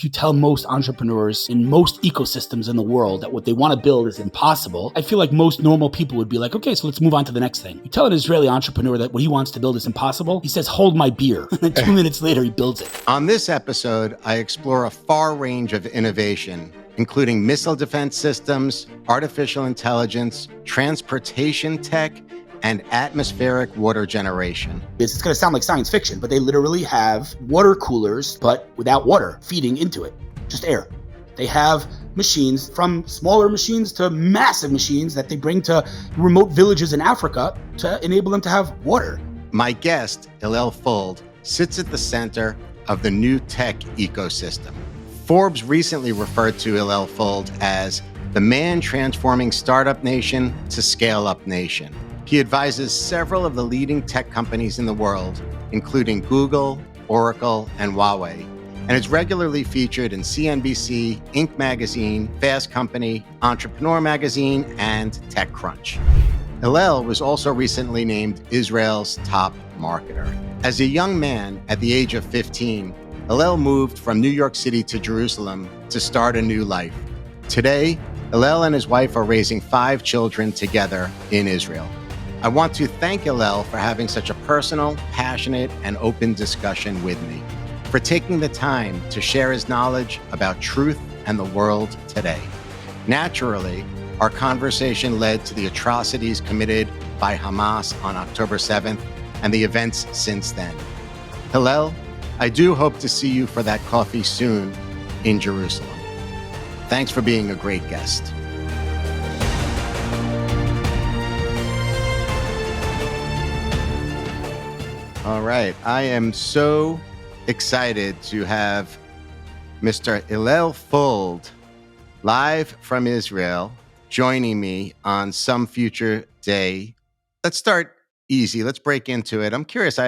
if you tell most entrepreneurs in most ecosystems in the world that what they want to build is impossible, I feel like most normal people would be like, okay, so let's move on to the next thing. You tell an Israeli entrepreneur that what he wants to build is impossible, he says, hold my beer. And then 2 minutes later, he builds it. On this episode, I explore a far range of innovation, including missile defense systems, artificial intelligence, transportation tech, and atmospheric water generation. It's going to sound like science fiction, but they literally have water coolers, but without water feeding into it, just air. They have machines, from smaller machines to massive machines, that they bring to remote villages in Africa to enable them to have water. My guest, Hillel Fuld, sits at the center of the new tech ecosystem. Forbes recently referred to Hillel Fuld as the man transforming startup nation to scale-up nation. He advises several of the leading tech companies in the world, including Google, Oracle, and Huawei, and is regularly featured in CNBC, Inc. magazine, Fast Company, Entrepreneur magazine, and TechCrunch. Hillel was also recently named Israel's top marketer. As a young man at the age of 15, Hillel moved from New York City to Jerusalem to start a new life. Today, Hillel and his wife are raising 5 children together in Israel. I want to thank Hillel for having such a personal, passionate, and open discussion with me, for taking the time to share his knowledge about truth and the world today. Naturally, our conversation led to the atrocities committed by Hamas on October 7th and the events since then. Hillel, I do hope to see you for that coffee soon in Jerusalem. Thanks for being a great guest. All right. I am so excited to have Mr. Hillel Fuld live from Israel joining me on some future day. Let's start easy. Let's break into it. I'm curious.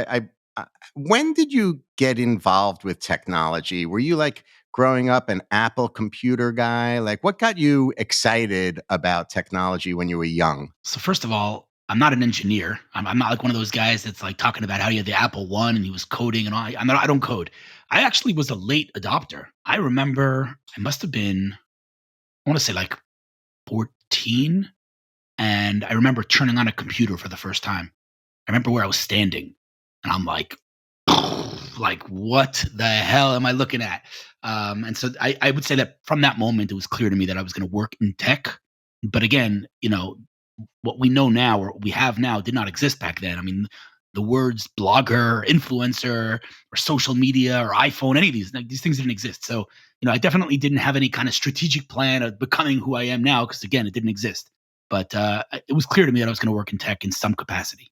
When did you get involved with technology? Were you like growing up an Apple computer guy? Like what got you excited about technology when you were young? So first of all, I'm not an engineer. I'm not like one of those guys that's like talking about how he had the Apple One and he was coding and all. I don't code. I actually was a late adopter. I remember I must have been, I want to say like 14. And I remember turning on a computer for the first time. I remember where I was standing and I'm like, what the hell am I looking at? And so I would say that from that moment, it was clear to me that I was going to work in tech. But again, what we know now or what we have now did not exist back then. I mean, the words blogger, influencer, or social media, or iPhone, any of these things didn't exist. So, I definitely didn't have any kind of strategic plan of becoming who I am now because, again, it didn't exist. But it was clear to me that I was going to work in tech in some capacity.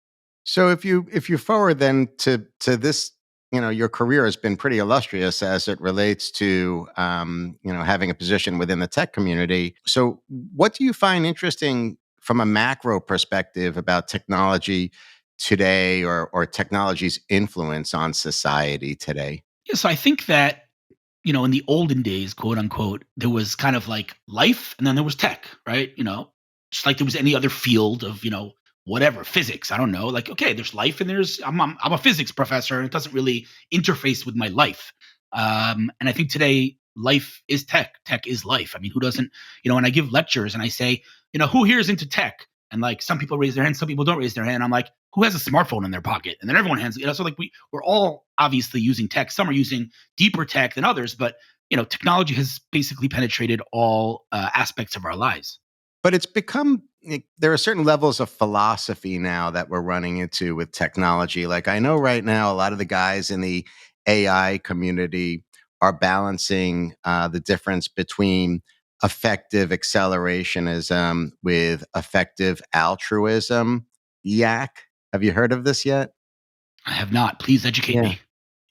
So if you forward then to this, your career has been pretty illustrious as it relates to, having a position within the tech community. So what do you find interesting from a macro perspective about technology today or technology's influence on society today? Yeah, so I think that, in the olden days, quote unquote, there was kind of like life and then there was tech, right? Just like there was any other field of, whatever, physics, I don't know. Like, okay, there's life and I'm a physics professor and it doesn't really interface with my life. And I think today life is tech. Tech is life. I mean, who doesn't, when I give lectures and I say, who here is into tech? And like some people raise their hand, some people don't raise their hand. I'm like, who has a smartphone in their pocket? And then everyone has, so like we're all obviously using tech. Some are using deeper tech than others, but technology has basically penetrated all aspects of our lives. But it's become, there are certain levels of philosophy now that we're running into with technology. Like I know right now, a lot of the guys in the AI community are balancing the difference between effective accelerationism with effective altruism. Yak, have you heard of this yet? I have not. Please educate me.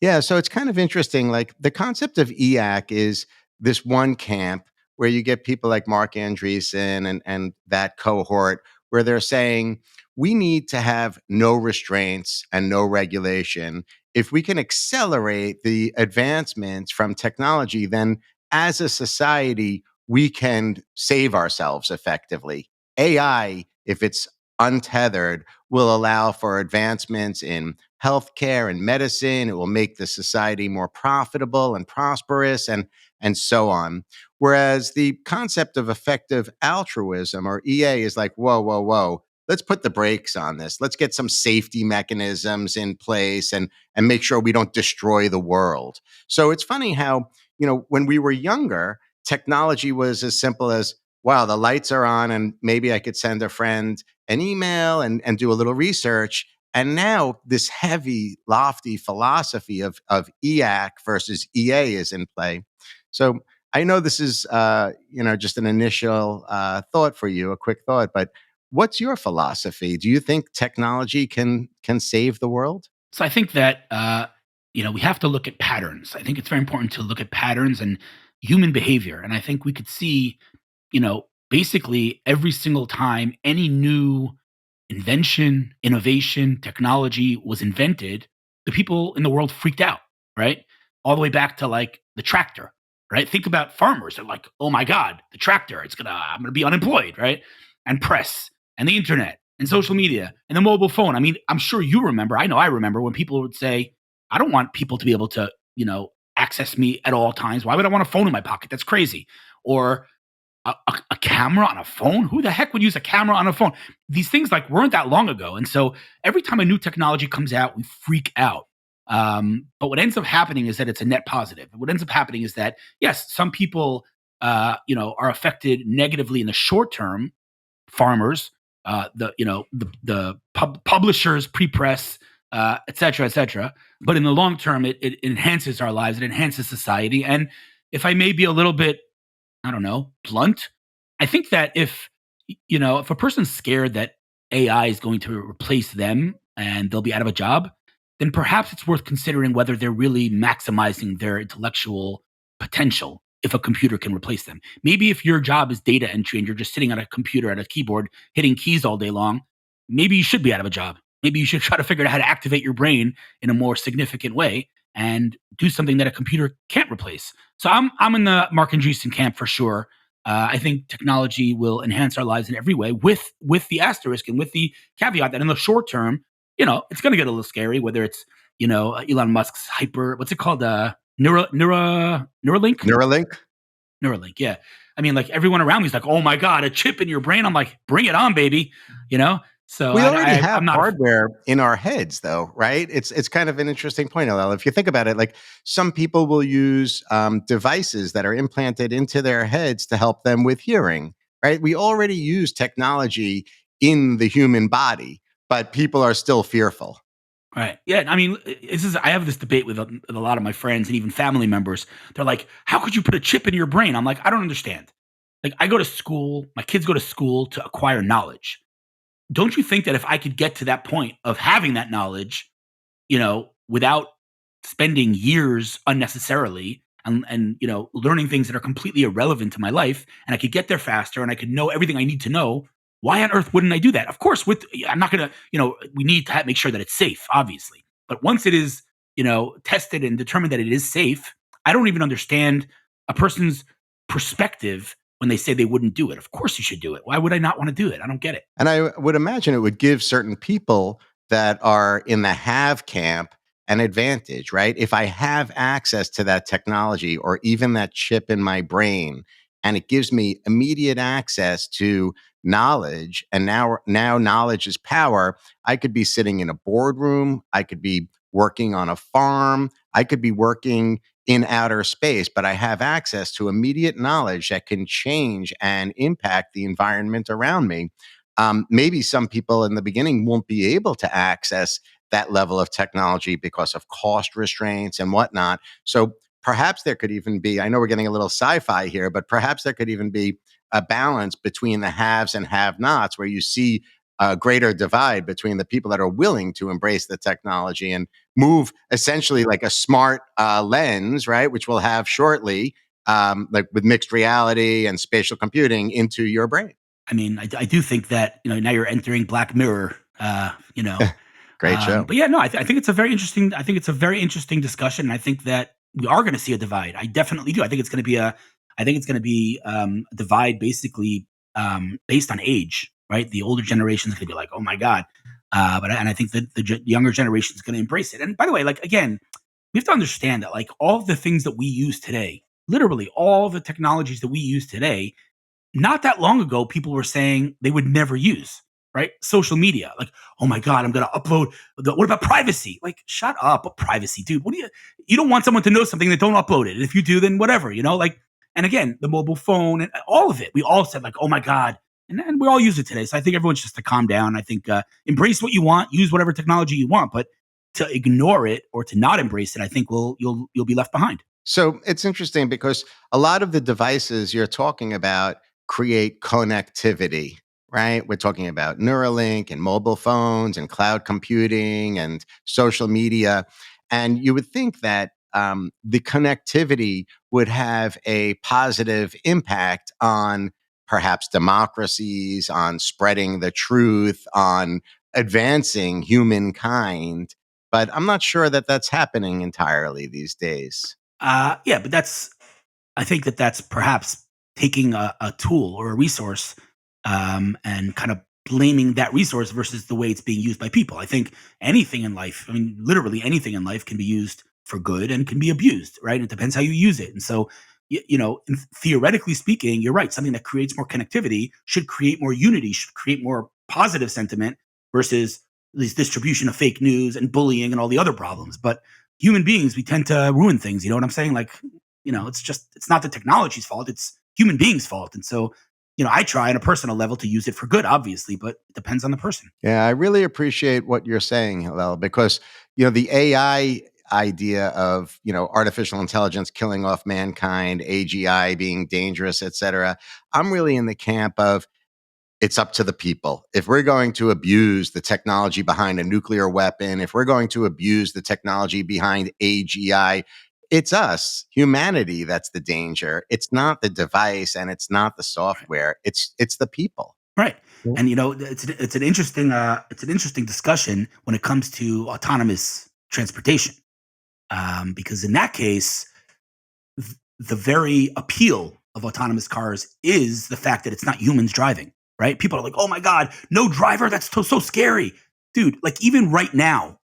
Yeah, so it's kind of interesting. Like the concept of EAC is this one camp where you get people like Mark Andreessen and that cohort where they're saying, we need to have no restraints and no regulation. If we can accelerate the advancements from technology, then as a society, we can save ourselves effectively. AI, if it's untethered, will allow for advancements in healthcare and medicine. It will make the society more profitable and prosperous, and so on. Whereas the concept of effective altruism, or EA, is like, whoa, whoa, whoa. Let's put the brakes on this. Let's get some safety mechanisms in place and make sure we don't destroy the world. So it's funny how, when we were younger, technology was as simple as, wow, the lights are on and maybe I could send a friend an email and do a little research. And now this heavy, lofty philosophy of EAC versus EA is in play. So I know this is, just an initial thought for you, a quick thought, but what's your philosophy? Do you think technology can save the world? So I think that we have to look at patterns. I think it's very important to look at patterns and human behavior. And I think we could see, basically every single time any new invention, innovation, technology was invented, the people in the world freaked out, right? All the way back to like the tractor, right? Think about farmers. They're like, oh my God, the tractor, I'm gonna be unemployed, right? And press and the internet and social media and the mobile phone. I mean, I'm sure you remember, I know I remember when people would say, I don't want people to be able to, access me at all times. Why would I want a phone in my pocket? That's crazy. Or a camera on a phone? Who the heck would use a camera on a phone? These things like weren't that long ago. And so every time a new technology comes out, we freak out. But what ends up happening is that it's a net positive. What ends up happening is that, yes, some people, are affected negatively in the short term. Farmers, publishers, pre-press, et cetera, et cetera. But in the long term, it enhances our lives. It enhances society. And if I may be a little bit, I don't know, blunt, I think that if a person's scared that AI is going to replace them and they'll be out of a job, then perhaps it's worth considering whether they're really maximizing their intellectual potential if a computer can replace them. Maybe if your job is data entry and you're just sitting at a computer at a keyboard hitting keys all day long, maybe you should be out of a job. Maybe you should try to figure out how to activate your brain in a more significant way and do something that a computer can't replace. So I'm in the Mark and Andreessen camp for sure. I think technology will enhance our lives in every way, with the asterisk and with the caveat that in the short term, it's going to get a little scary. Whether it's Elon Musk's what's it called, Neuralink, Neuralink? Neuralink, yeah. I mean, like everyone around me is like, "Oh my God, a chip in your brain!" I'm like, "Bring it on, baby!" So We already have I'm not hardware in our heads, though, right? It's kind of an interesting point, Hillel. If you think about it, like some people will use devices that are implanted into their heads to help them with hearing, right? We already use technology in the human body, but people are still fearful. Right. Yeah. I mean, I have this debate with a lot of my friends and even family members. They're like, how could you put a chip in your brain? I'm like, I don't understand. Like, I go to school, my kids go to school to acquire knowledge. Don't you think that if I could get to that point of having that knowledge, without spending years unnecessarily and learning things that are completely irrelevant to my life, and I could get there faster and I could know everything I need to know, why on earth wouldn't I do that? Of course, I'm not going to, we need to make sure that it's safe, obviously. But once it is, tested and determined that it is safe, I don't even understand a person's perspective when they say they wouldn't do it. Of course you should do it. Why would I not want to do it? I don't get it. And I would imagine it would give certain people that are in the have camp an advantage, right? If I have access to that technology or even that chip in my brain, and it gives me immediate access to knowledge, and now knowledge is power, I could be sitting in a boardroom, I could be working on a farm, I could be working in outer space, but I have access to immediate knowledge that can change and impact the environment around me. Maybe some people in the beginning won't be able to access that level of technology because of cost restraints and whatnot. So perhaps there could even be, I know we're getting a little sci-fi here, but perhaps there could even be a balance between the haves and have-nots where you see a greater divide between the people that are willing to embrace the technology and move essentially like a smart lens, right, which we'll have shortly, like with mixed reality and spatial computing into your brain. I mean, I do think that, now you're entering Black Mirror, Great show. But yeah, no, I think it's a very interesting. I think it's a very interesting discussion. And I think that we are going to see a divide. I definitely do. I think it's going to be a divide basically based on age, right? The older generation is going to be like, oh my God, And I think that the younger generation is going to embrace it. And by the way, like, again, we have to understand that, like, all of the things that we use today, literally all the technologies that we use today, not that long ago, people were saying they would never use, right? Social media. Like, oh my God, I'm going to upload. What about privacy? Like, shut up. What privacy, dude? You don't want someone to know something that don't upload it. And if you do, then whatever, like, and again, the mobile phone and all of it, we all said like, oh my God. And we all use it today. So I think everyone's just to calm down. I think embrace what you want, use whatever technology you want, but to ignore it or to not embrace it, I think you'll be left behind. So it's interesting because a lot of the devices you're talking about create connectivity, right? We're talking about Neuralink and mobile phones and cloud computing and social media. And you would think that the connectivity would have a positive impact on perhaps democracies, on spreading the truth, on advancing humankind. But I'm not sure that that's happening entirely these days. Yeah, but I think that's perhaps taking a tool or a resource and kind of blaming that resource versus the way it's being used by people. I think anything in life, I mean, literally anything in life can be used for good and can be abused, right? It depends how you use it. And so, theoretically speaking, you're right. Something that creates more connectivity should create more unity, should create more positive sentiment versus this distribution of fake news and bullying and all the other problems. But human beings, we tend to ruin things. You know what I'm saying? Like, it's not the technology's fault. It's human beings' fault. And so, I try on a personal level to use it for good, obviously, but it depends on the person. Yeah, I really appreciate what you're saying, Hillel, because the AI idea of artificial intelligence killing off mankind, AGI being dangerous, et cetera. I'm really in the camp of it's up to the people. If we're going to abuse the technology behind a nuclear weapon, if we're going to abuse the technology behind AGI, it's us, humanity, that's the danger. It's not the device and it's not the software. It's the people. Right. And it's an interesting discussion when it comes to autonomous transportation. Because in that case, the very appeal of autonomous cars is the fact that it's not humans driving, right? People are like, "Oh my God, no driver, that's so scary." Dude, like even right now,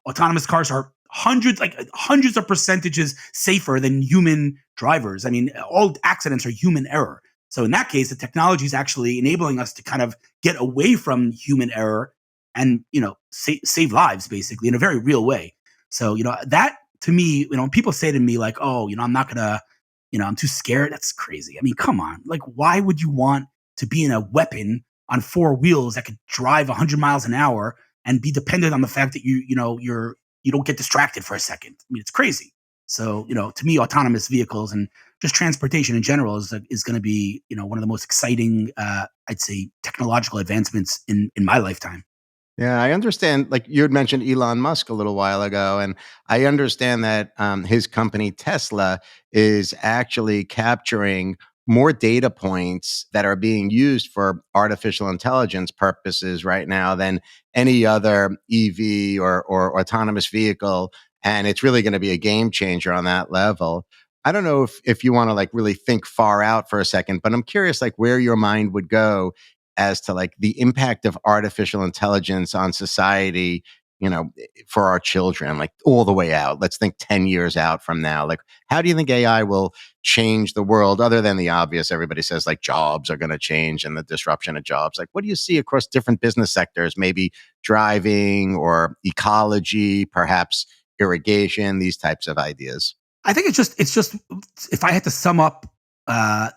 autonomous cars are hundreds of percentages safer than human drivers. I mean, all accidents are human error. So in that case, the technology is actually enabling us to kind of get away from human error and, save lives basically in a very real way. So, that to me, when people say to me like, "Oh, I'm not gonna, I'm too scared." That's crazy. I mean, come on. Like, why would you want to be in a weapon on four wheels that could drive 100 miles an hour and be dependent on the fact that you don't get distracted for a second? I mean, it's crazy. So, to me, autonomous vehicles and just transportation in general is going to be, one of the most exciting, I'd say, technological advancements in my lifetime. Yeah, I understand. Like you had mentioned Elon Musk a little while ago, and I understand that his company Tesla is actually capturing more data points that are being used for artificial intelligence purposes right now than any other EV or autonomous vehicle, and it's really going to be a game changer on that level. I don't know if you want to like really think far out for a second, but I'm curious like where your mind would go as to like the impact of artificial intelligence on society, for our children, like all the way out. Let's think 10 years out from now. Like, how do you think AI will change the world other than the obvious? Everybody says like jobs are going to change and the disruption of jobs. Like, what do you see across different business sectors? Maybe driving or ecology, perhaps irrigation, these types of ideas. I think it's just if I had to sum up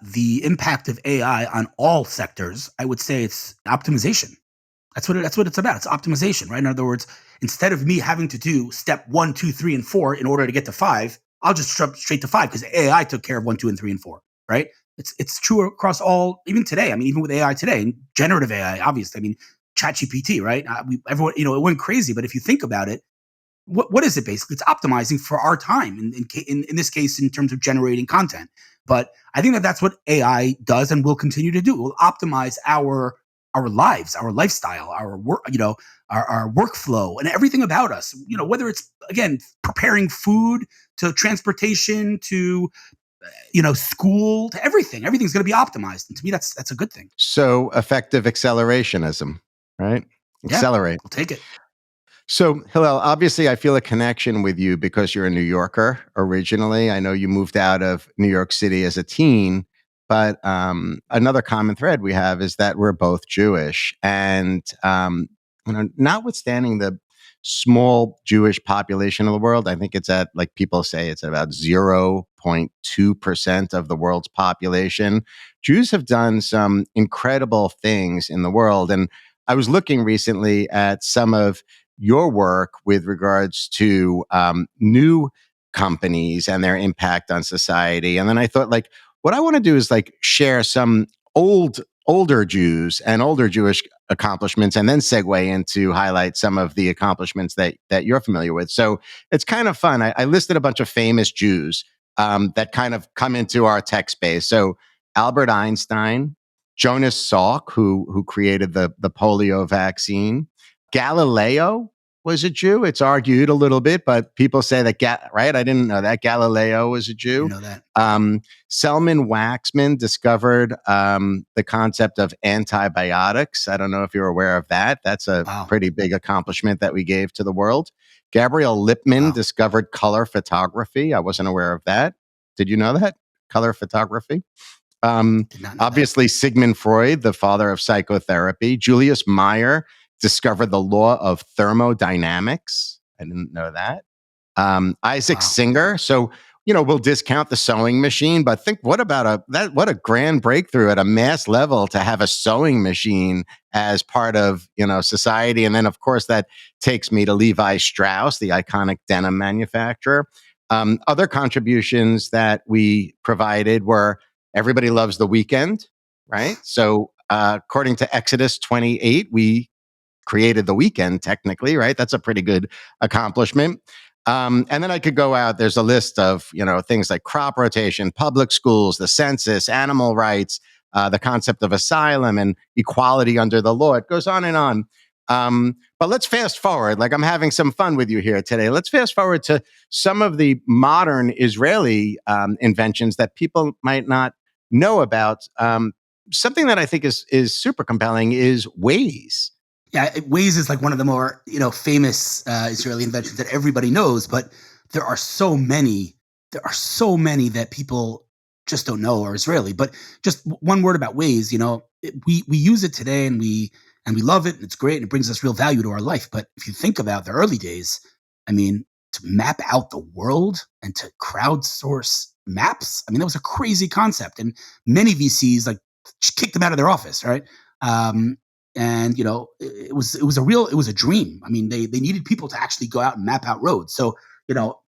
the impact of AI on all sectors, I would say it's optimization. That's what it's about. It's optimization, right? In other words, instead of me having to do step one, two, three, and four in order to get to five, I'll just jump straight to five because AI took care of one, two, and three, and four, right? It's true across all, even today. I mean, even with AI today, and generative AI, obviously. I mean, ChatGPT, right? Everyone, it went crazy, but if you think about it, what is it basically? It's optimizing for our time in this case in terms of generating content. But I think that's what AI does and will continue to do. It will optimize our lives, our lifestyle, our work, our workflow and everything about us. Whether it's again preparing food to transportation to school to everything. Everything's going to be optimized, and to me, that's a good thing. So effective accelerationism, right? Yeah, Accelerate. we'll take it. So, Hillel, obviously, I feel a connection with you because you're a New Yorker originally. I know you moved out of New York City as a teen, but another common thread we have is that we're both Jewish. And notwithstanding the small Jewish population of the world, I think it's at, like people say, it's at about 0.2% of the world's population. Jews have done some incredible things in the world. And I was looking recently at some of your work with regards to new companies and their impact on society. And then I thought, like, what I want to do is like share some older Jews and older Jewish accomplishments, and then segue into highlight some of the accomplishments that you're familiar with. So it's kind of fun. I listed a bunch of famous Jews that kind of come into our tech space. So Albert Einstein, Jonas Salk, who created the polio vaccine. Galileo was a Jew. It's argued a little bit, but people say that, right? I didn't know that Galileo was a Jew. You know that. Selman Waxman discovered the concept of antibiotics. I don't know if you're aware of that. That's a pretty big accomplishment that we gave to the world. Gabriel Lippmann discovered color photography. I wasn't aware of that. Did you know that? Color photography? Obviously, that. Sigmund Freud, the father of psychotherapy. Julius Meyer discovered the law of thermodynamics. I didn't know that. Isaac Singer. So, we'll discount the sewing machine, but think, what a grand breakthrough at a mass level to have a sewing machine as part of, society. And then, of course, that takes me to Levi Strauss, the iconic denim manufacturer. Other contributions that we provided were everybody loves The Weeknd, right? So, according to Exodus 28, we created The Weeknd, technically, right? That's a pretty good accomplishment. And then I could go out. There's a list of, things like crop rotation, public schools, the census, animal rights, the concept of asylum and equality under the law. It goes on and on. But let's fast forward. Like, I'm having some fun with you here today. Let's fast forward to some of the modern Israeli inventions that people might not know about. Something that I think is super compelling is Waze. Yeah, Waze is like one of the more famous Israeli inventions that everybody knows, but there are so many. There are so many that people just don't know are Israeli. But just one word about Waze, we use it today and we love it and it's great and it brings us real value to our life. But if you think about the early days, I mean, to map out the world and to crowdsource maps, I mean, that was a crazy concept, and many VCs like kicked them out of their office, right? And it was a dream. I mean, they needed people to actually go out and map out roads. So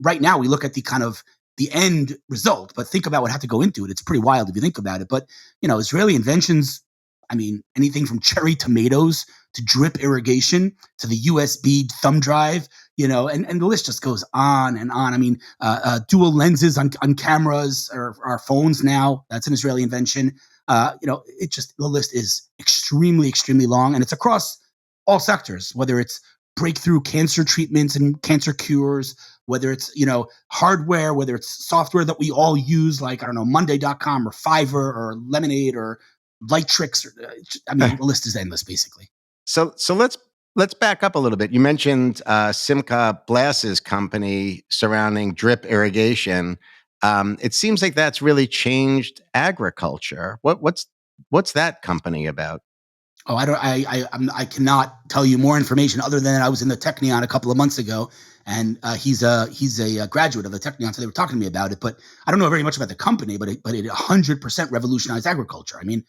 right now we look at the kind of the end result, but think about what had to go into it. It's pretty wild if you think about it. But Israeli inventions. I mean, anything from cherry tomatoes to drip irrigation to the USB thumb drive, and the list just goes on and on. I mean, dual lenses on cameras or our phones now. That's an Israeli invention. The list is extremely, extremely long, and it's across all sectors, whether it's breakthrough cancer treatments and cancer cures, whether it's, hardware, whether it's software that we all use, like, I don't know, Monday.com or Fiverr or Lemonade or Lightricks. The list is endless, basically. So let's back up a little bit. You mentioned Simca Blas's company surrounding drip irrigation. It seems like that's really changed agriculture. What's that company about? Oh, I cannot tell you more information other than I was in the Technion a couple of months ago, and he's a graduate of the Technion, so they were talking to me about it. But I don't know very much about the company, but it 100% revolutionized agriculture. I mean,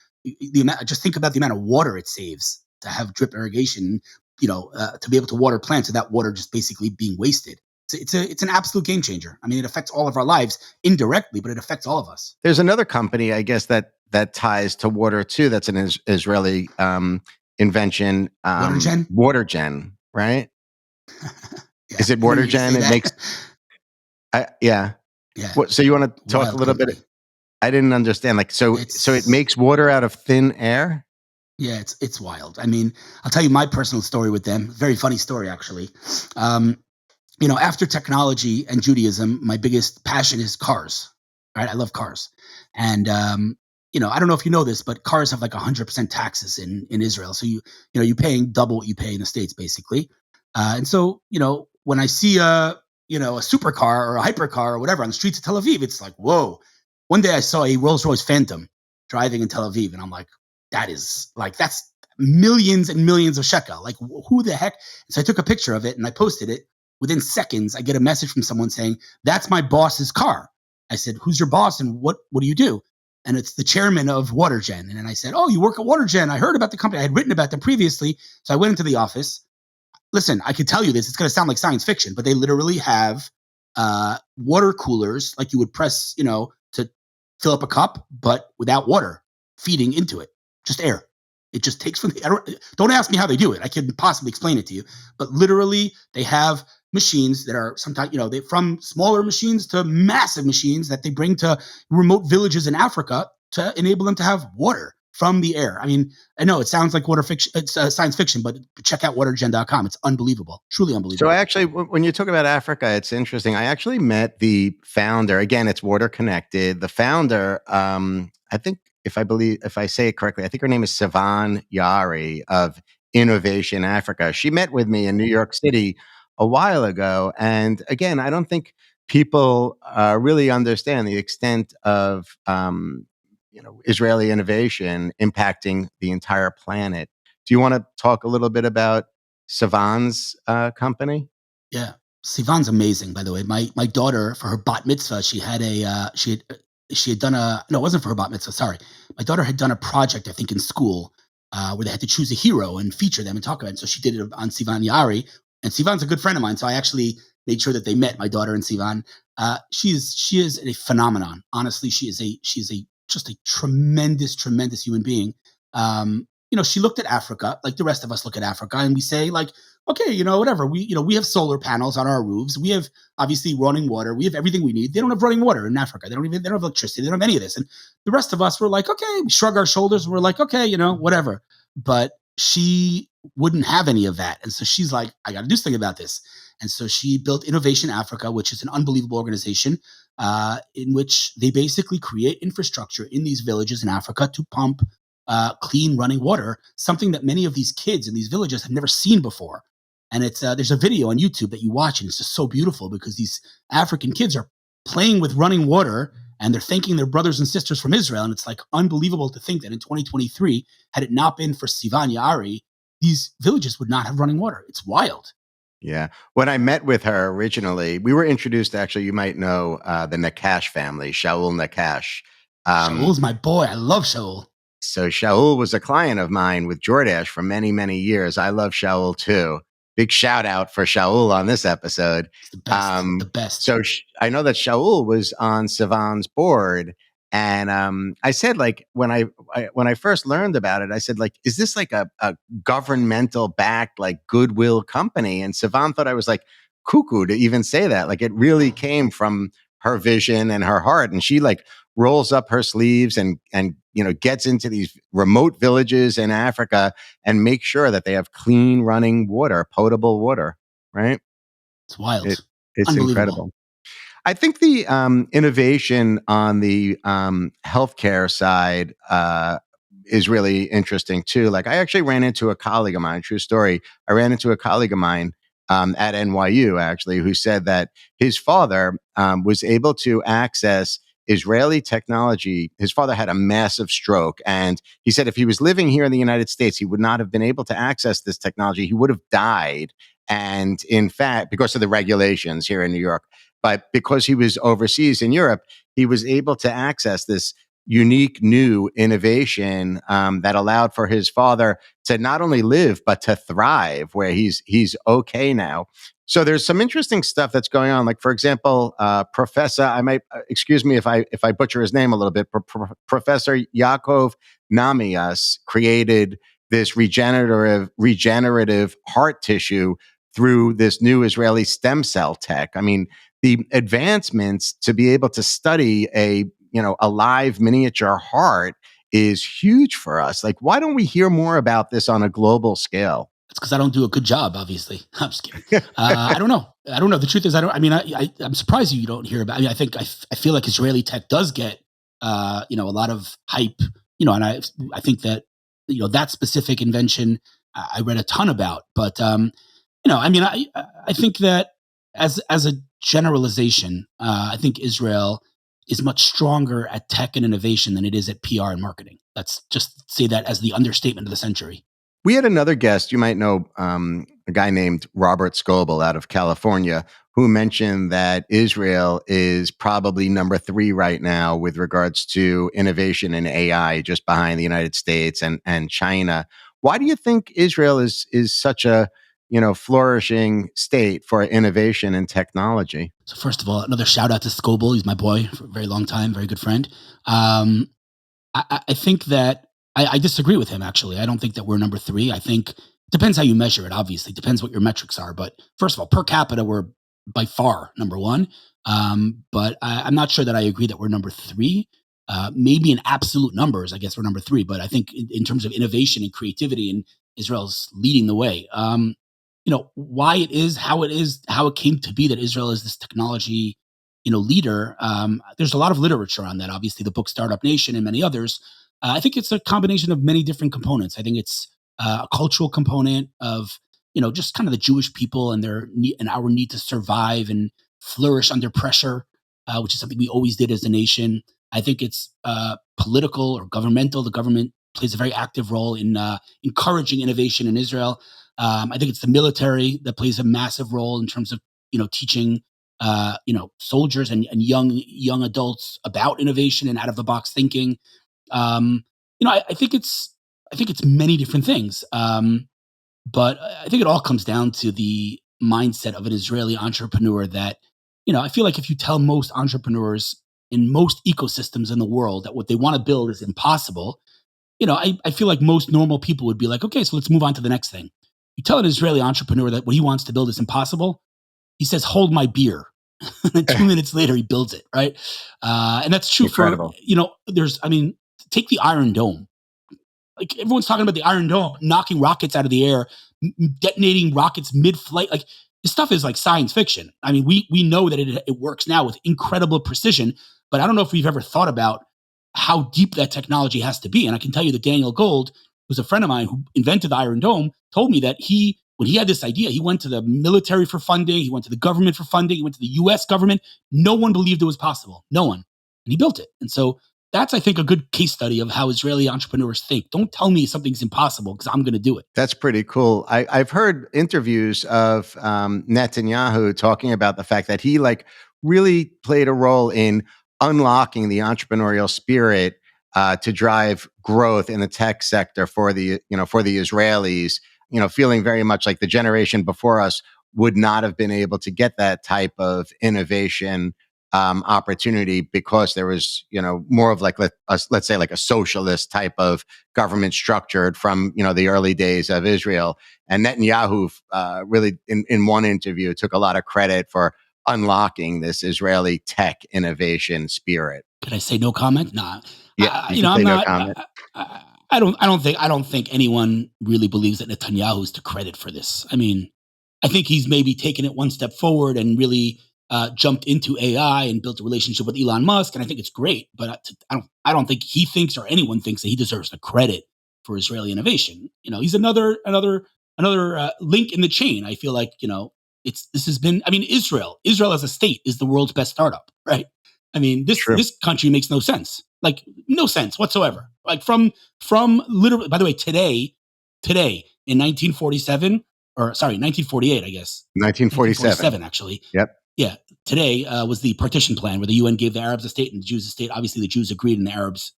just think about the amount of water it saves to have drip irrigation, to be able to water plants without water just basically being wasted. It's an absolute game changer. I mean, it affects all of our lives indirectly, but it affects all of us. There's another company, I guess, that ties to water too. That's an Israeli invention. WaterGen, right? Yeah. Is it WaterGen? It makes. Yeah. So you want to talk a little bit? I didn't understand. Like, so it makes water out of thin air. Yeah, it's wild. I mean, I'll tell you my personal story with them. Very funny story, actually. After technology and Judaism, my biggest passion is cars. Right, I love cars, and I don't know if you know this, but cars have like 100% taxes in Israel. So you're paying double what you pay in the States, basically. And so, when I see a supercar or a hypercar or whatever on the streets of Tel Aviv, it's like, whoa. One day I saw a Rolls Royce Phantom driving in Tel Aviv, and I'm like, that's millions and millions of shekel. Like, who the heck? So I took a picture of it and I posted it. Within seconds, I get a message from someone saying, that's my boss's car. I said, who's your boss and what do you do? And it's the chairman of WaterGen. And then I said, oh, you work at WaterGen. I heard about the company. I had written about them previously. So I went into the office. Listen, I could tell you this. It's going to sound like science fiction, but they literally have water coolers like you would press, to fill up a cup, but without water feeding into it, just air. It just takes from don't ask me how they do it. I couldn't possibly explain it to you, but literally they have machines that are sometimes, they from smaller machines to massive machines that they bring to remote villages in Africa to enable them to have water from the air. I mean, I know it sounds like water fiction, it's science fiction, but check out watergen.com. It's unbelievable, truly unbelievable. So actually, when you talk about Africa, it's interesting. I actually met the founder. Again, it's Water Connected. The founder, I think, if I say it correctly, I think her name is Sivan Yari of Innovation Africa. She met with me in New York City a while ago. And again, I don't think people really understand the extent of Israeli innovation impacting the entire planet. Do you want to talk a little bit about Sivan's company? Yeah. Sivan's amazing, by the way. My daughter, for her bat mitzvah, she had done no, it wasn't for her bat mitzvah, sorry. My daughter had done a project, I think, in school where they had to choose a hero and feature them and talk about it. So she did it on Sivan Yari. And Sivan's a good friend of mine. So I actually made sure that they met, my daughter and Sivan. She is a phenomenon. Honestly, she is just a tremendous, tremendous human being. She looked at Africa like the rest of us look at Africa, and we say, like, okay, whatever. We have solar panels on our roofs. We have obviously running water. We have everything we need. They don't have running water in Africa. They don't have electricity. They don't have any of this. And the rest of us were like, okay, we shrug our shoulders. We're like, okay, whatever. But she wouldn't have any of that. And so she's like, I got to do something about this. And so she built Innovation Africa, which is an unbelievable organization in which they basically create infrastructure in these villages in Africa to pump clean running water, something that many of these kids in these villages have never seen before. And it's there's a video on YouTube that you watch, and it's just so beautiful because these African kids are playing with running water and they're thanking their brothers and sisters from Israel. And it's like unbelievable to think that in 2023, had it not been for Sivan Yari, these villages would not have running water. It's wild. Yeah. When I met with her originally, we were introduced, actually, you might know the Nakash family, Shaul Nakash. Shaul's my boy. I love Shaul. So Shaul was a client of mine with Jordash for many, many years. I love Shaul too. Big shout out for Shaul on this episode. It's the best. The best. So I know that Shaul was on Sivan's board. And I said, like, when I first learned about it, I said, like, is this like a governmental backed, like, goodwill company? And Sivan thought I was like cuckoo to even say that. Like, it really came from her vision and her heart. And she like rolls up her sleeves and gets into these remote villages in Africa and makes sure that they have clean running water, potable water. Right? It's wild. It's incredible. I think the innovation on the healthcare side is really interesting too. Like, I actually ran into a colleague of mine, true story. I ran into a colleague of mine at NYU, actually, who said that his father was able to access Israeli technology. His father had a massive stroke, and he said if he was living here in the United States, he would not have been able to access this technology. He would have died. And in fact, because of the regulations here in New York, but because he was overseas in Europe, he was able to access this unique new innovation that allowed for his father to not only live, but to thrive, where he's okay now. So there's some interesting stuff that's going on. Like, for example, Professor, I might, excuse me if I butcher his name a little bit, Professor Yaakov Namias created this regenerative heart tissue through this new Israeli stem cell tech. I mean, the advancements to be able to study a live miniature heart is huge for us. Like, why don't we hear more about this on a global scale? It's because I don't do a good job, obviously. I'm just kidding. I don't know. The truth is, I'm surprised you don't hear about it. I mean, I feel like Israeli tech does get a lot of hype, and I think that, that specific invention I read a ton about. But, I mean, I think that as a generalization, I think Israel is much stronger at tech and innovation than it is at PR and marketing. Let's just say that as the understatement of the century. We had another guest, you might know, a guy named Robert Scoble out of California, who mentioned that Israel is probably number 3 right now with regards to innovation in AI, just behind the United States and China. Why do you think Israel is such a flourishing state for innovation and technology? So first of all, another shout out to Scoble. He's my boy for a very long time, very good friend. Um, I think that I disagree with him, actually. I don't think that we're number 3. I think it depends how you measure it, obviously. Depends what your metrics are. But first of all, per capita, we're by far number 1. But I'm not sure that I agree that we're number 3. Maybe in absolute numbers, I guess we're number 3. But I think in terms of innovation and creativity, and Israel's leading the way. Why it is, how it came to be that Israel is this technology, leader. There's a lot of literature on that. Obviously, the book Startup Nation and many others. I think it's a combination of many different components. I think it's a cultural component of, just kind of the Jewish people and their need, and our need to survive and flourish under pressure, which is something we always did as a nation. I think it's political or governmental. The government plays a very active role in encouraging innovation in Israel. I think it's the military that plays a massive role in terms of, teaching soldiers and young adults about innovation and out of the box thinking. I think it's many different things. But I think it all comes down to the mindset of an Israeli entrepreneur that, I feel like if you tell most entrepreneurs in most ecosystems in the world that what they want to build is impossible, I feel like most normal people would be like, okay, so let's move on to the next thing. You tell an Israeli entrepreneur that what he wants to build is impossible, he says, hold my beer. And 2 minutes later, he builds it, right? And that's true Incredible. take the Iron Dome. Like everyone's talking about the Iron Dome, knocking rockets out of the air, detonating rockets mid-flight. Like this stuff is like science fiction. I mean, we know that it works now with incredible precision, but I don't know if we've ever thought about how deep that technology has to be. And I can tell you that Daniel Gold, who's a friend of mine who invented the Iron Dome, told me that when he had this idea, he went to the military for funding, he went to the government for funding, he went to the US government. No one believed it was possible. No one. And he built it. And so that's, I think, a good case study of how Israeli entrepreneurs think. Don't tell me something's impossible because I'm going to do it. That's pretty cool. I've heard interviews of Netanyahu talking about the fact that he really played a role in unlocking the entrepreneurial spirit to drive growth in the tech sector for the Israelis. Feeling very much like the generation before us would not have been able to get that type of innovation opportunity because there was, more of let's say like a socialist type of government structured from, the early days of Israel. And Netanyahu really in one interview took a lot of credit for unlocking this Israeli tech innovation spirit. Could I say no comment? Nah. Yeah, I'm no not. comment. I don't think anyone really believes that Netanyahu is to credit for this. I mean, I think he's maybe taken it one step forward and really jumped into AI and built a relationship with Elon Musk, and I think it's great. But I don't think he thinks or anyone thinks that he deserves the credit for Israeli innovation. He's another link in the chain. I feel like this has been. I mean, Israel as a state is the world's best startup, right? I mean, this country makes no sense, like no sense whatsoever. Like from literally. By the way, today in 1947, or sorry, 1948, I guess. 1947, actually. Yep. Yeah, today was the partition plan where the UN gave the Arabs a state and the Jews a state. Obviously, the Jews agreed and the Arabs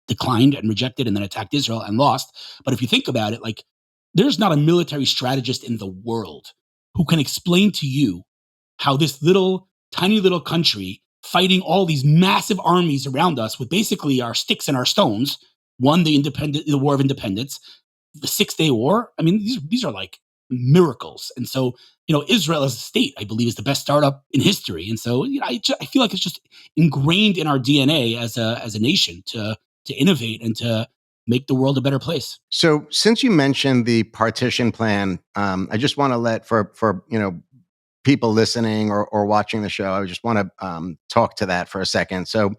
declined and rejected and then attacked Israel and lost. But if you think about it, like there's not a military strategist in the world who can explain to you how this tiny little country fighting all these massive armies around us with basically our sticks and our stones won the War of Independence, the 6-Day War. I mean, these are like miracles. And so, Israel as a state, I believe, is the best startup in history. And so, I feel like it's just ingrained in our DNA as a nation to innovate and to make the world a better place. So, since you mentioned the partition plan, I just want to let for people listening or watching the show, I just want to talk to that for a second. So,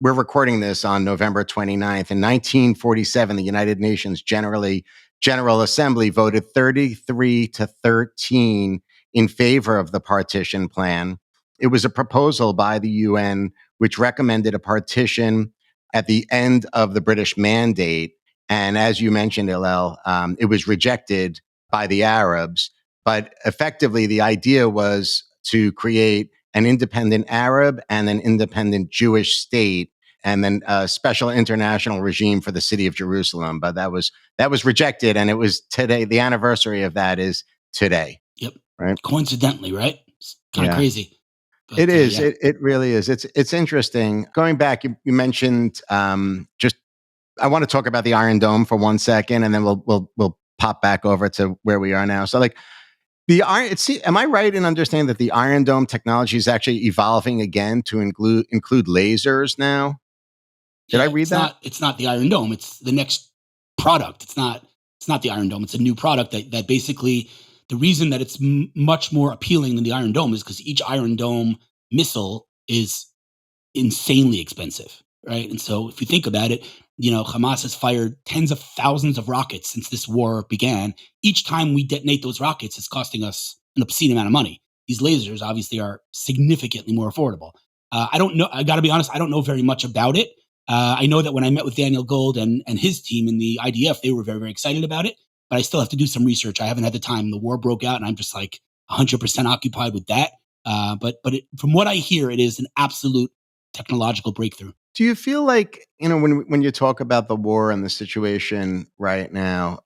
we're recording this on November 29th. In 1947, the United Nations General Assembly voted 33-13 in favor of the partition plan. It was a proposal by the UN which recommended a partition at the end of the British mandate. And as you mentioned, Hillel, it was rejected by the Arabs. But effectively, the idea was to create an independent Arab and an independent Jewish state, and then a special international regime for the city of Jerusalem. But that was rejected, and it was today. The anniversary of that is today. Yep. Right. Coincidentally, right? It's kind of crazy. But, it is. Yeah. It really is. It's interesting. Going back, you mentioned just. I want to talk about the Iron Dome for 1 second, and then we'll pop back over to where we are now. So, like the iron. Am I right in understanding that the Iron Dome technology is actually evolving again to include lasers now? Did I read that? It's not the Iron Dome. It's the next product. It's not the Iron Dome. It's a new product that basically. The reason that it's much more appealing than the Iron Dome is because each Iron Dome missile is insanely expensive, right? And so if you think about it, Hamas has fired tens of thousands of rockets since this war began. Each time we detonate those rockets, it's costing us an obscene amount of money. These lasers obviously are significantly more affordable. I don't know. I got to be honest. I don't know very much about it. I know that when I met with Daniel Gold and his team in the IDF, they were very, very excited about it. But I still have to do some research. I haven't had the time. The war broke out, and I'm just like 100% occupied with that. But from what I hear, it is an absolute technological breakthrough. Do you feel like, when you talk about the war and the situation right now,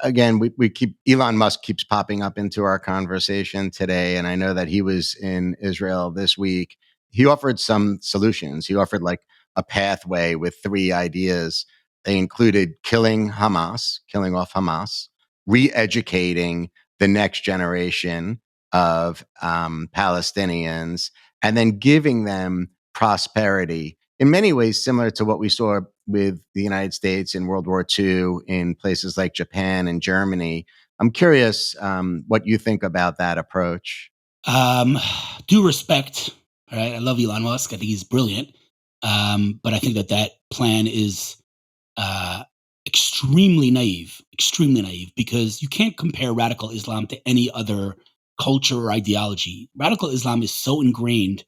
again, we keep Elon Musk keeps popping up into our conversation today, and I know that he was in Israel this week. He offered some solutions. He offered like a pathway with 3 ideas. They included killing off Hamas, re-educating the next generation of Palestinians, and then giving them prosperity. In many ways, similar to what we saw with the United States in World War II in places like Japan and Germany. I'm curious what you think about that approach. Due respect, right? I love Elon Musk. I think he's brilliant. But I think that plan is extremely naive, because you can't compare radical Islam to any other culture or ideology. Radical Islam is so ingrained.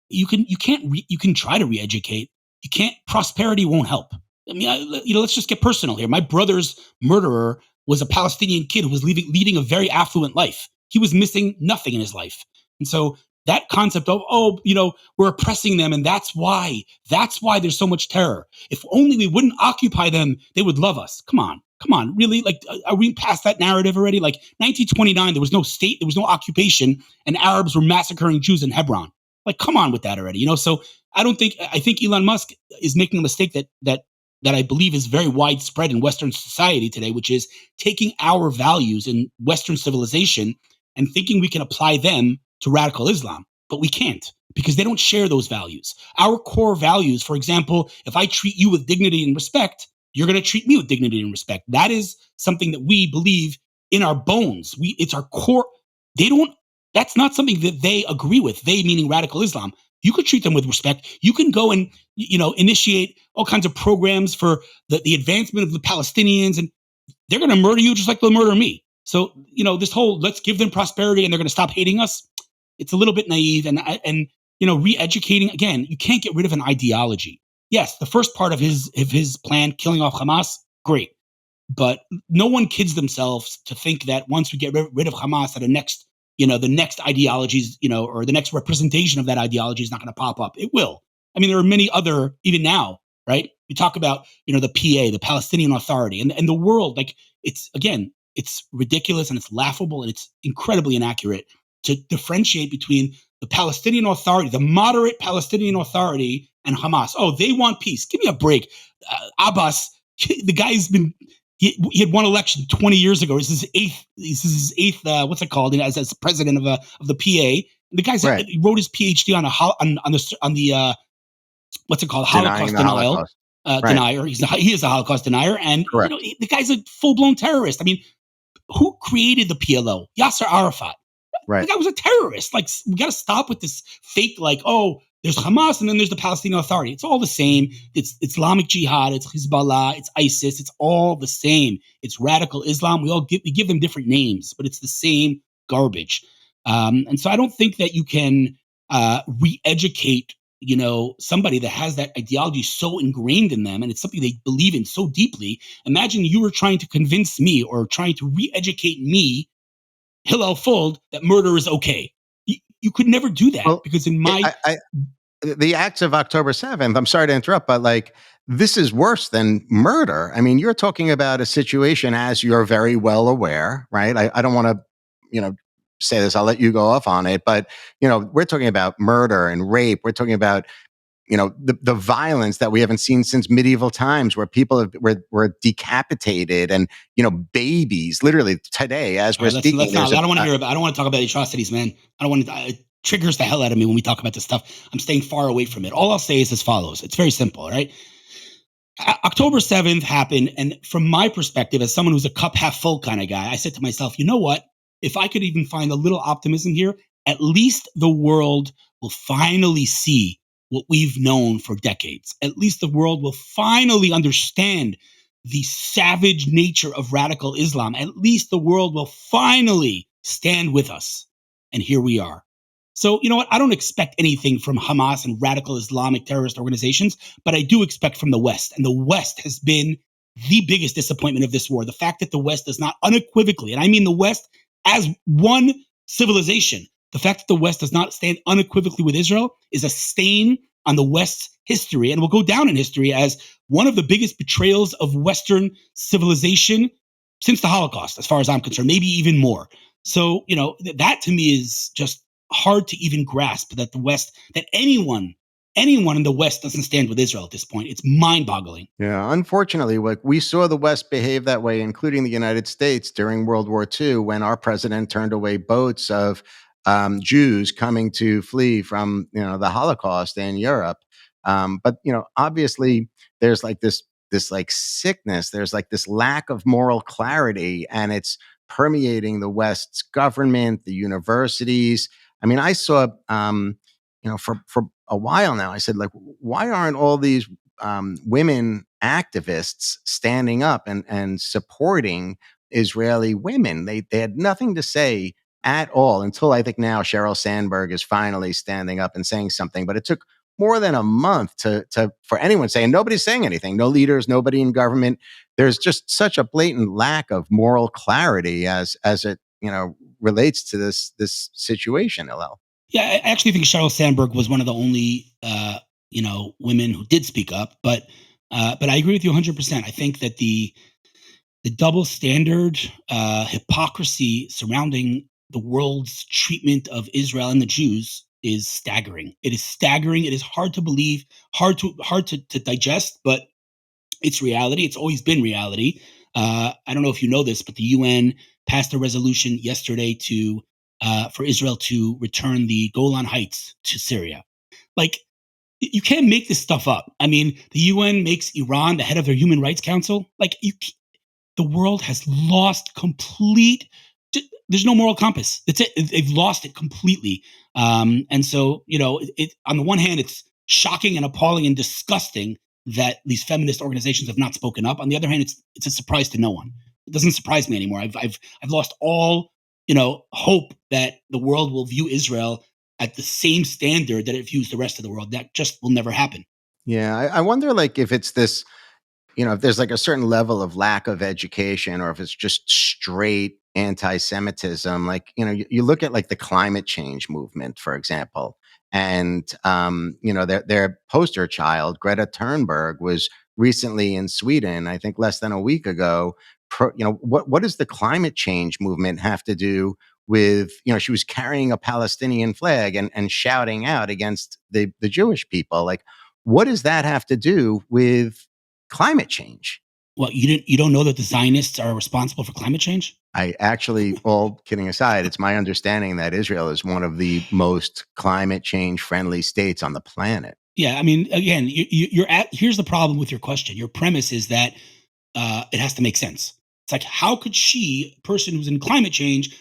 You can try to re-educate. You can't. Prosperity won't help. I mean, let's just get personal here. My brother's murderer was a Palestinian kid who was leading a very affluent life. He was missing nothing in his life, and so that concept of we're oppressing them, and that's why there's so much terror. If only we wouldn't occupy them, they would love us. Come on, really? Like, are we past that narrative already? Like 1929, there was no state, there was no occupation, and Arabs were massacring Jews in Hebron. Like, come on with that already, So I think Elon Musk is making a mistake that I believe is very widespread in Western society today, which is taking our values in Western civilization and thinking we can apply them to radical Islam, but we can't, because they don't share those values. Our core values, for example, if I treat you with dignity and respect, you're going to treat me with dignity and respect. That is something that we believe in our bones. It's our core. That's not something that they agree with. They meaning radical Islam. You could treat them with respect. You can go and initiate all kinds of programs for the advancement of the Palestinians, and they're going to murder you just like they'll murder me. So this whole let's give them prosperity and they're going to stop hating us. It's a little bit naive, and re-educating again. You can't get rid of an ideology. Yes, the first part of his plan, killing off Hamas, great, but no one kids themselves to think that once we get rid of Hamas, that the next ideologies, or the next representation of that ideology is not going to pop up. It will. I mean, there are many other, even now, right? We talk about the PA, the Palestinian Authority, and the world. Like, it's ridiculous and it's laughable and it's incredibly inaccurate to differentiate between the Palestinian Authority, the moderate Palestinian Authority, and Hamas. Oh, they want peace. Give me a break. Abbas, the guy's been, he had won election 20 years ago. This is his eighth, what's it called, as president of the PA. The guy's right. He wrote his PhD on the what's it called, Holocaust denial. Denier. He is a Holocaust denier, and the guy's a full-blown terrorist. I mean, who created the PLO? Yasser Arafat. Right. The guy was a terrorist. Like, we got to stop with this fake, like, oh, there's Hamas and then there's the Palestinian Authority. It's all the same. It's Islamic Jihad, it's Hezbollah, it's ISIS. It's all the same. It's radical Islam. We give them different names, but it's the same garbage. And so I don't think that you can re-educate, somebody that has that ideology so ingrained in them, and it's something they believe in so deeply. Imagine you were trying to convince me or trying to re-educate me, Hillel Fuld, that murder is okay. You could never do that, because in my the acts of October 7th, I'm sorry to interrupt, but like, this is worse than murder. I mean, you're talking about a situation, as you're very well aware, right? I don't want to, say this, I'll let you go off on it, but, we're talking about murder and rape. We're talking about, the violence that we haven't seen since medieval times, where people were decapitated, and, babies, literally today, as we're speaking. I don't want to I don't want to talk about atrocities, man. I don't want to. It triggers the hell out of me when we talk about this stuff. I'm staying far away from it. All I'll say is as follows. It's very simple, right? October 7th happened, and from my perspective, as someone who's a cup half full kind of guy, I said to myself, you know what? If I could even find a little optimism here, at least the world will finally see what we've known for decades. At least the world will finally understand the savage nature of radical Islam. At least the world will finally stand with us. And here we are. So, you know what? I don't expect anything from Hamas and radical Islamic terrorist organizations, but I do expect from the West. And the West has been the biggest disappointment of this war. The fact that the West does not unequivocally, and I mean the West as one civilization, the fact that the West does not stand unequivocally with Israel is a stain on the West's history, and will go down in history as one of the biggest betrayals of Western civilization since the Holocaust, as far as I'm concerned, maybe even more. So, that to me is just hard to even grasp, that the West, that anyone in the West doesn't stand with Israel at this point. It's mind-boggling. Yeah, unfortunately, we saw the West behave that way, including the United States during World War II, when our president turned away boats of Jews coming to flee from the Holocaust in Europe. But obviously, there's like this like sickness. There's like this lack of moral clarity, and it's permeating the West's government, the universities. I mean, I saw, for a while now, I said, like, why aren't all these women activists standing up and supporting Israeli women? They had nothing to say at all, until I think now Sheryl Sandberg is finally standing up and saying something. But it took more than a month for anyone saying, nobody's saying anything. No leaders, nobody in government. There's just such a blatant lack of moral clarity as it relates to this situation, Hillel. Yeah, I actually think Sheryl Sandberg was one of the only women who did speak up, but I agree with you 100%. I think that the double standard, hypocrisy surrounding the world's treatment of Israel and the Jews is staggering. It is staggering. It is hard to believe, hard to digest, but it's reality. It's always been reality. I don't know if you know this, but the UN passed a resolution yesterday for Israel to return the Golan Heights to Syria. Like, you can't make this stuff up. I mean, the UN makes Iran the head of their Human Rights Council. Like, the world has lost there's no moral compass. That's it. They've lost it completely. And so, on the one hand, it's shocking and appalling and disgusting that these feminist organizations have not spoken up. On the other hand, it's a surprise to no one. It doesn't surprise me anymore. I've lost all, hope that the world will view Israel at the same standard that it views the rest of the world. That just will never happen. Yeah, I wonder, like, if it's this, if there's like a certain level of lack of education, or if it's just straight anti-Semitism. Like, you look at like the climate change movement, for example, and their poster child, Greta Thunberg, was recently in Sweden, I think less than a week ago. What does the climate change movement have to do with, she was carrying a Palestinian flag and shouting out against the Jewish people? Like, what does that have to do with climate change? Well, you don't know that the Zionists are responsible for climate change? I actually, all kidding aside, it's my understanding that Israel is one of the most climate change friendly states on the planet. Yeah, I mean, again, here's the problem with your question. Your premise is that it has to make sense. It's like, how could a person who's in climate change,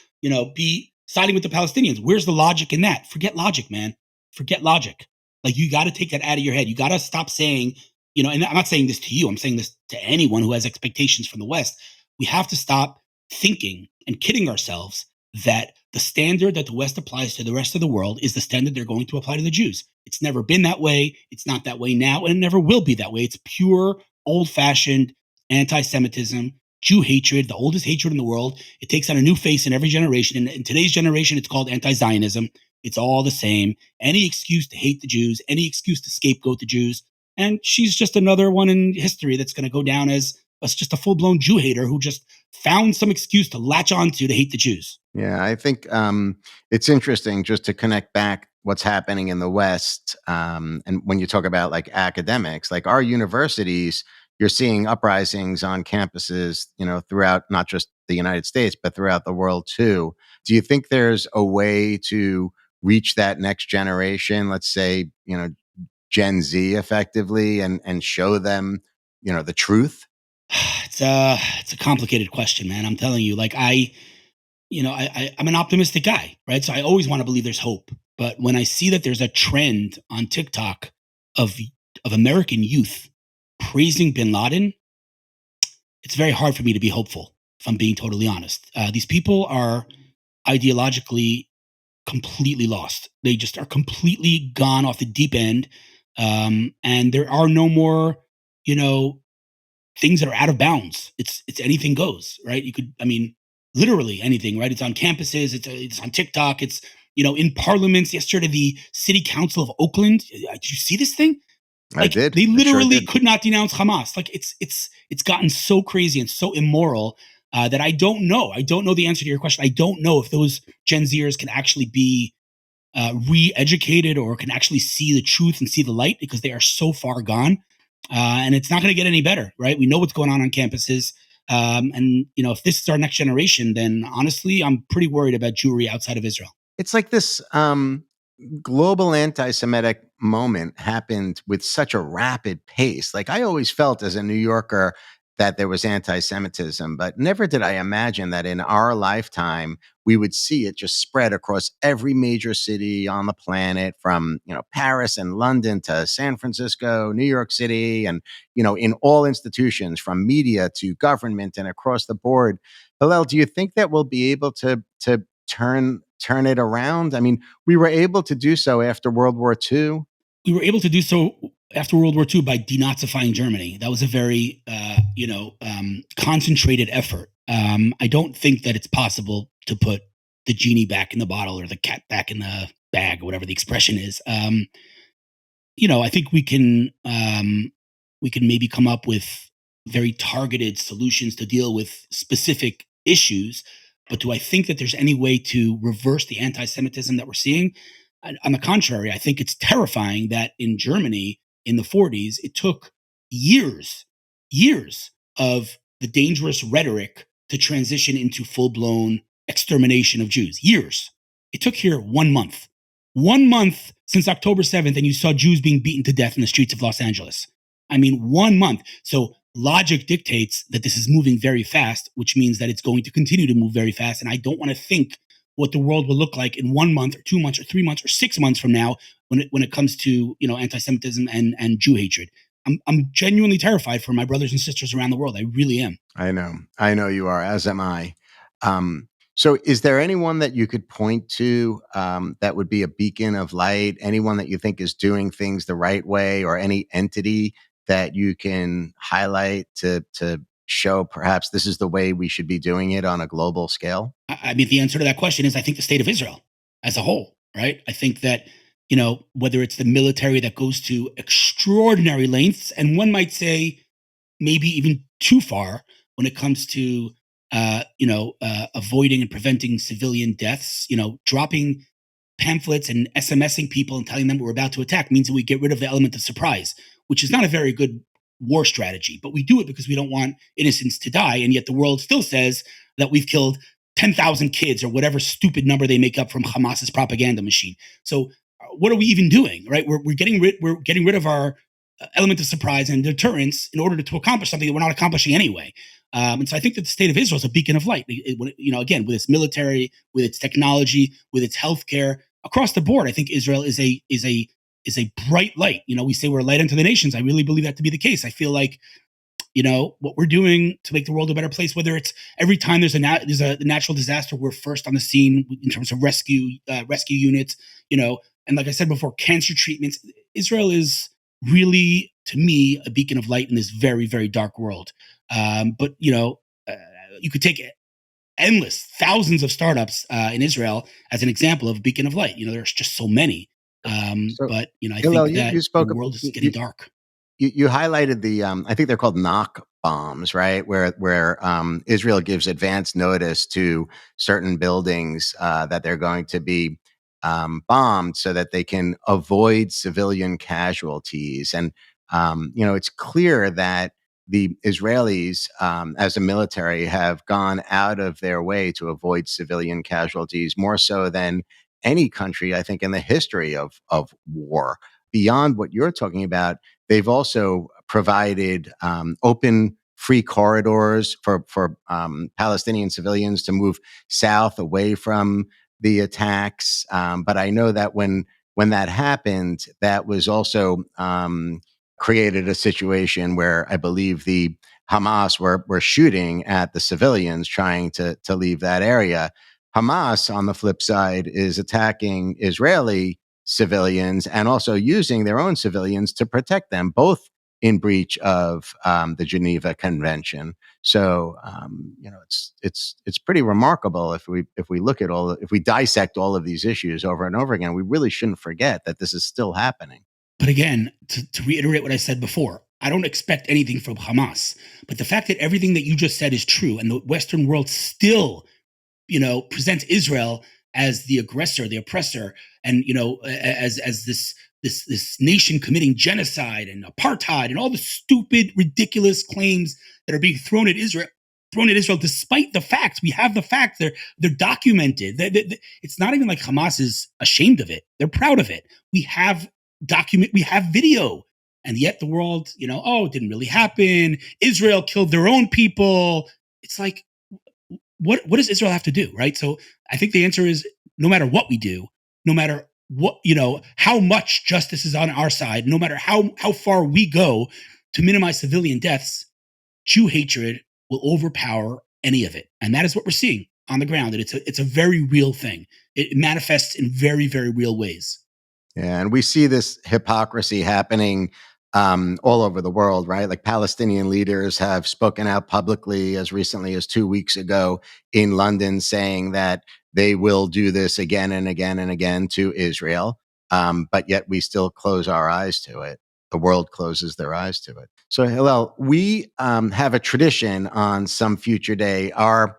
be siding with the Palestinians? Where's the logic in that? Forget logic, man. Forget logic. Like, you got to take that out of your head. You got to stop saying, and I'm not saying this to you, I'm saying this to anyone who has expectations from the West. We have to stop thinking and kidding ourselves that the standard that the West applies to the rest of the world is the standard they're going to apply to the Jews. It's never been that way. It's not that way now, and it never will be that way. It's pure, old-fashioned anti-Semitism, Jew hatred, the oldest hatred in the world. It takes on a new face in every generation. And in today's generation, it's called anti-Zionism. It's all the same. Any excuse to hate the Jews, any excuse to scapegoat the Jews. And she's just another one in history that's going to go down as just a full-blown Jew hater who just found some excuse to latch onto to hate the Jews. Yeah, I think it's interesting just to connect back what's happening in the West. And when you talk about like academics, like our universities, you're seeing uprisings on campuses, throughout not just the United States, but throughout the world too. Do you think there's a way to reach that next generation, let's say, Gen Z effectively, and show them, the truth? It's a complicated question, man. I'm telling you, like I'm an optimistic guy, right? So I always want to believe there's hope. But when I see that there's a trend on TikTok of American youth praising bin Laden, it's very hard for me to be hopeful, if I'm being totally honest. These people are ideologically completely lost. They just are completely gone off the deep end. And there are no more, things that are out of bounds. It's anything goes, right? Literally anything, right? It's on campuses. It's on TikTok. It's, in parliaments. Yesterday, the city council of Oakland. Did you see this thing? I did. They I literally sure could not denounce Hamas. Like, it's gotten so crazy and so immoral that I don't know. I don't know the answer to your question. I don't know if those Gen Zers can actually be re-educated or can actually see the truth and see the light, because they are so far gone. And it's not going to get any better, right? We know what's going on campuses. And if this is our next generation, then honestly, I'm pretty worried about Jewry outside of Israel. It's like this global anti-Semitic moment happened with such a rapid pace. Like, I always felt as a New Yorker that there was anti-Semitism, but never did I imagine that in our lifetime we would see it just spread across every major city on the planet, from Paris and London to San Francisco, New York City, and in all institutions, from media to government and across the board. Hillel, do you think that we'll be able to turn it around? I mean, we were able to do so after World War II. We were able to do so after World War II by denazifying Germany. That was a very, concentrated effort. I don't think that it's possible to put the genie back in the bottle or the cat back in the bag, or whatever the expression is. I think we can maybe come up with very targeted solutions to deal with specific issues. But do I think that there's any way to reverse the anti-Semitism that we're seeing? On the contrary, I think it's terrifying that in Germany in the 40s, it took years of the dangerous rhetoric to transition into full-blown extermination of Jews. Years. It took here 1 month. 1 month since October 7th, and you saw Jews being beaten to death in the streets of Los Angeles. 1 month. So logic dictates that this is moving very fast, which means that it's going to continue to move very fast. And I don't want to think what the world will look like in 1 month or 2 months or 3 months or 6 months from now when it comes to anti-Semitism and Jew hatred. I'm genuinely terrified for my brothers and sisters around the world. I really am. I know you are, as am I. So is there anyone that you could point to that would be a beacon of light? Anyone that you think is doing things the right way, or any entity that you can highlight to show perhaps this is the way we should be doing it on a global scale? The answer to that question is, I think the state of Israel as a whole, right? I think that, whether it's the military that goes to extraordinary lengths, and one might say maybe even too far when it comes to, avoiding and preventing civilian deaths, dropping pamphlets and SMSing people and telling them we're about to attack means that we get rid of the element of surprise, which is not a very good war strategy. But we do it because we don't want innocents to die. And yet the world still says that we've killed 10,000 kids, or whatever stupid number they make up from Hamas's propaganda machine. So what are we even doing, right? We're getting rid of our element of surprise and deterrence in order to accomplish something that we're not accomplishing anyway. And so I think that the state of Israel is a beacon of light. Again, with its military, with its technology, with its healthcare across the board. I think Israel is a is a bright light. We say we're a light unto the nations. I really believe that to be the case. I feel like what we're doing to make the world a better place, whether it's every time there's a natural disaster, we're first on the scene in terms of rescue units, and like I said before, cancer treatments. Israel is really, to me, a beacon of light in this very, very dark world. But you could take endless thousands of startups in Israel as an example of a beacon of light. There's just so many. But I Hillel, think that you spoke the world is getting dark. You highlighted the I think they're called knock bombs, right? Where Israel gives advance notice to certain buildings that they're going to be bombed so that they can avoid civilian casualties. And it's clear that the Israelis, as a military, have gone out of their way to avoid civilian casualties more so than any country, I think, in the history of war. Beyond what you're talking about, they've also provided open, free corridors for Palestinian civilians to move south away from the attacks. But I know that when that happened, that was also created a situation where I believe the Hamas were shooting at the civilians trying to leave that area. Hamas, on the flip side, is attacking Israeli civilians and also using their own civilians to protect them, both in breach of the Geneva Convention. So it's pretty remarkable if we look at if we dissect all of these issues over and over again. We really shouldn't forget that this is still happening. But again, to reiterate what I said before, I don't expect anything from Hamas. But the fact that everything that you just said is true, and the Western world still presents Israel as the aggressor, the oppressor, and as this nation committing genocide and apartheid and all the stupid, ridiculous claims that are being thrown at Israel, despite the facts. We have the facts. They're documented. It's not even like Hamas is ashamed of it. They're proud of it. We have video. And yet the world, it didn't really happen. Israel killed their own people. It's like, what does Israel have to do, right? So I think the answer is, no matter what we do, no matter what, how much justice is on our side, no matter how far we go to minimize civilian deaths, Jew hatred will overpower any of it. And that is what we're seeing on the ground. And it's a very real thing. It manifests in very, very real ways. Yeah, and we see this hypocrisy happening all over the world, right? Like Palestinian leaders have spoken out publicly as recently as 2 weeks ago in London saying that they will do this again and again and again to Israel. But yet we still close our eyes to it. The world closes their eyes to it. So, Hillel, we have a tradition on Some Future Day. Our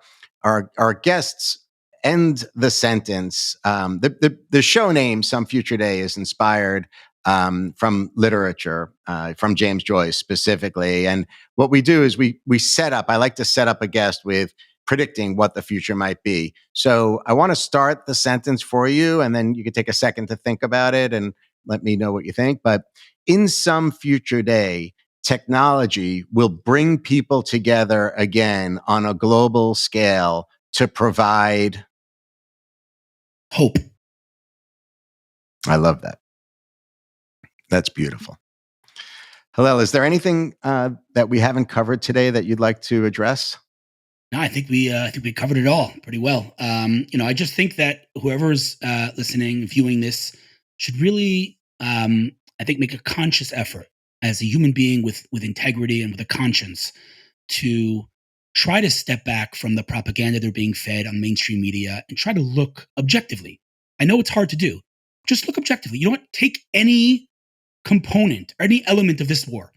guests end the sentence. The show name, Some Future Day, is inspired from literature, from James Joyce specifically. And what we do is we set up, I like to set up a guest with predicting what the future might be. So I want to start the sentence for you, and then you can take a second to think about it and let me know what you think. But in some future day, technology will bring people together again on a global scale to provide hope. I love that. That's beautiful. Hillel, is there anything that we haven't covered today that you'd like to address? No, I think we covered it all pretty well. I just think that whoever's listening, viewing this, should really, I think, make a conscious effort as a human being with integrity and with a conscience to try to step back from the propaganda they're being fed on mainstream media and try to look objectively. I know it's hard to do. Just look objectively. You know what? Take any component or any element of this war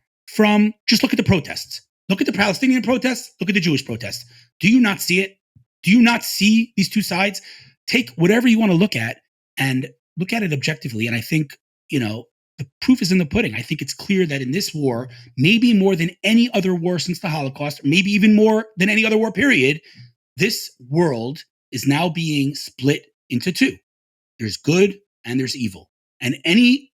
just look at the protests. Look at the Palestinian protests. Look at the Jewish protests. Do you not see it? Do you not see these two sides? Take whatever you want to look at and look at it objectively. And I think, the proof is in the pudding. I think it's clear that in this war, maybe more than any other war since the Holocaust, maybe even more than any other war period, this world is now being split into two. There's good and there's evil. And any,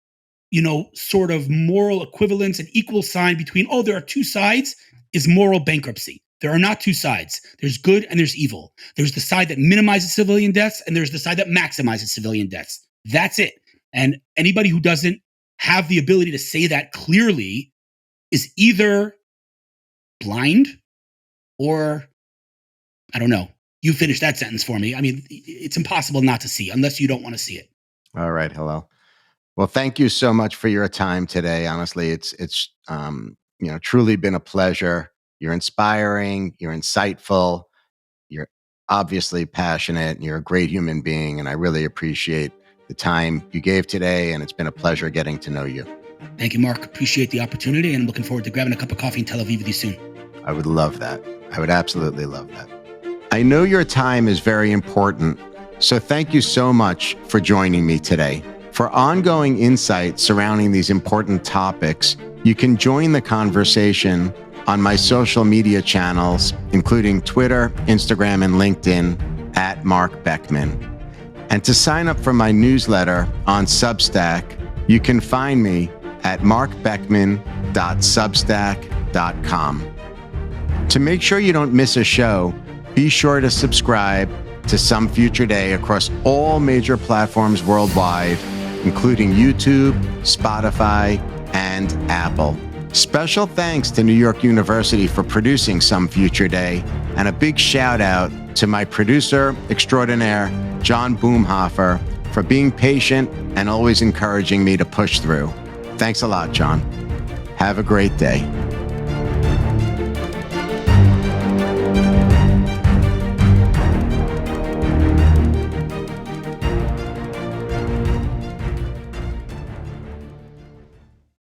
sort of moral equivalence and equal sign between, there are two sides, is moral bankruptcy. There are not two sides. There's good and there's evil. There's the side that minimizes civilian deaths and there's the side that maximizes civilian deaths. That's it. And anybody who doesn't have the ability to say that clearly is either blind or, I don't know. You finish that sentence for me. I mean, it's impossible not to see unless you don't want to see it. All right, Hillel. Well, thank you so much for your time today. Honestly, it's truly been a pleasure. You're inspiring. You're insightful. You're obviously passionate. And you're a great human being, and I really appreciate the time you gave today. And it's been a pleasure getting to know you. Thank you, Mark. Appreciate the opportunity, and I'm looking forward to grabbing a cup of coffee in Tel Aviv with you soon. I would love that. I would absolutely love that. I know your time is very important, so thank you so much for joining me today. For ongoing insights surrounding these important topics, you can join the conversation on my social media channels, including Twitter, Instagram, and LinkedIn at Marc Beckman. And to sign up for my newsletter on Substack, you can find me at marcbeckman.substack.com. To make sure you don't miss a show, be sure to subscribe to Some Future Day across all major platforms worldwide, including YouTube, Spotify, and Apple. Special thanks to New York University for producing Some Future Day, and a big shout out to my producer extraordinaire, John Boomhofer, for being patient and always encouraging me to push through. Thanks a lot, John. Have a great day.